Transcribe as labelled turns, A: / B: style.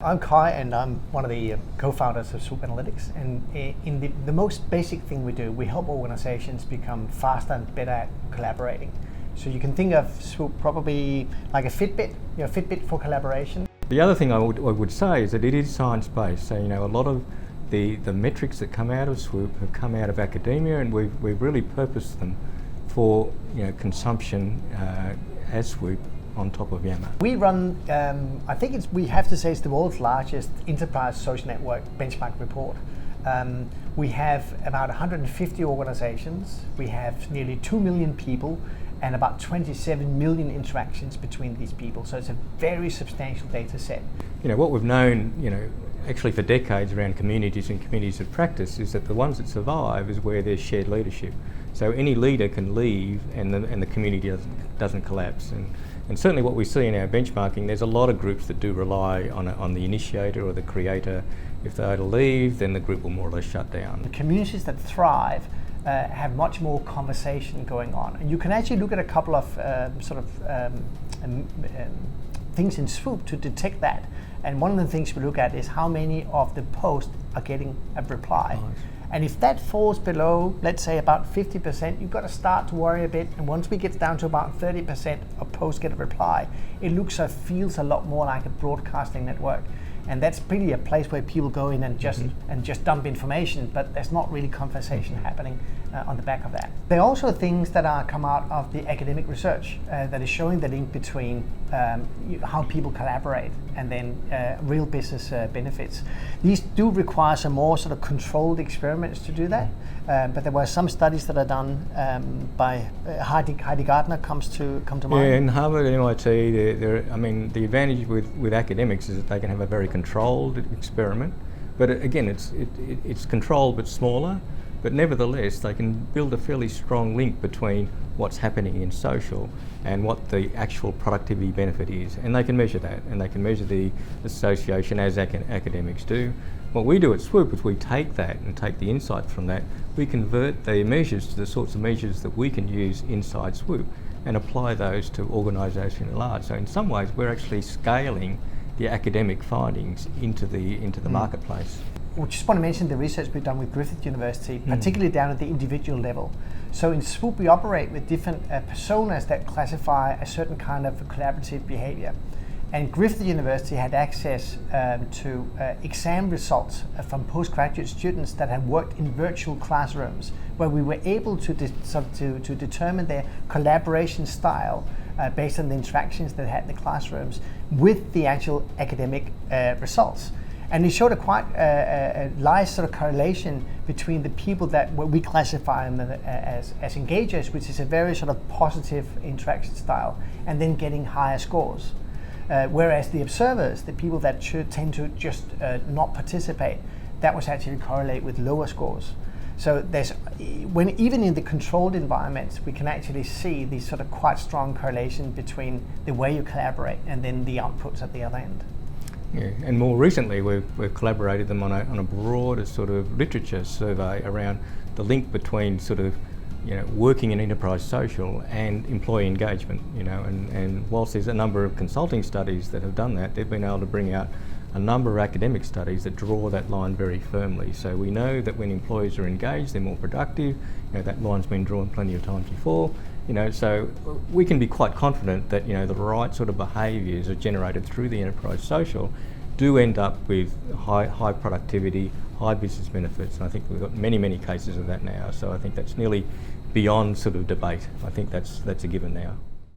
A: I'm Kai, and I'm one of the co-founders of Swoop Analytics. And in the most basic thing we do, we help organizations become faster and better at collaborating. So you can think of Swoop probably like a Fitbit, Fitbit for collaboration.
B: The other thing I would say is that it is science-based. So a lot of the metrics that come out of Swoop have come out of academia, and we've really purposed them for consumption as Swoop on top of Yammer.
A: We run, I think we have to say it's the world's largest enterprise social network benchmark report. We have about 150 organizations. We have nearly 2 million people and about 27 million interactions between these people. So it's a very substantial data set.
B: What we've known, actually for decades around communities and communities of practice is that the ones that survive is where there's shared leadership. So any leader can leave and the community doesn't collapse. And certainly what we see in our benchmarking, there's a lot of groups that do rely on the initiator or the creator. If they were to leave, then the group will more or less shut down.
A: The communities that thrive have much more conversation going on. And you can actually look at a couple of things in Swoop to detect that. And one of the things we look at is how many of the posts are getting a reply.
B: Nice.
A: And if that falls below, let's say about 50%, you've got to start to worry a bit. And once we get down to about 30% of posts get a reply, it looks or feels a lot more like a broadcasting network. And that's pretty a place where people go in and just dump information, but there's not really conversation happening on the back of that. There are also things that are come out of the academic research that is showing the link between how people collaborate and then real business benefits. These do require some more sort of controlled experiments to do that, but there were some studies that are done by Heidi Gardner comes to mind.
B: Yeah, in Harvard and MIT, the advantage with academics is that they can have a very controlled experiment, but again, it's controlled but smaller. But nevertheless, they can build a fairly strong link between what's happening in social and what the actual productivity benefit is. And they can measure that, and they can measure the association as academics do. What we do at Swoop is we take that and take the insights from that. We convert the measures to the sorts of measures that we can use inside Swoop and apply those to organisations at large. So in some ways, we're actually scaling the academic findings into the marketplace.
A: We just want to mention the research we've done with Griffith University, particularly down at the individual level. So in Swoop, we operate with different personas that classify a certain kind of collaborative behavior. And Griffith University had access to exam results from postgraduate students that had worked in virtual classrooms, where we were able to determine their collaboration style based on the interactions they had in the classrooms with the actual academic results. And it showed a quite nice sort of correlation between the people that we classify them as engagers, which is a very sort of positive interaction style, and then getting higher scores. Whereas the observers, the people that should tend to just not participate, that was actually correlate with lower scores. So even in the controlled environments, we can actually see these sort of quite strong correlation between the way you collaborate and then the outputs at the other end.
B: Yeah, and more recently we've collaborated them on a broader sort of literature survey around the link between sort of working in enterprise social and employee engagement. And whilst there's a number of consulting studies that have done that, they've been able to bring out a number of academic studies that draw that line very firmly. So we know that when employees are engaged, they're more productive. That line's been drawn plenty of times before. So we can be quite confident that the right sort of behaviours are generated through the enterprise social do end up with high productivity, high business benefits, and I think we've got many cases of that now. So I think that's nearly beyond sort of debate. I think that's a given now.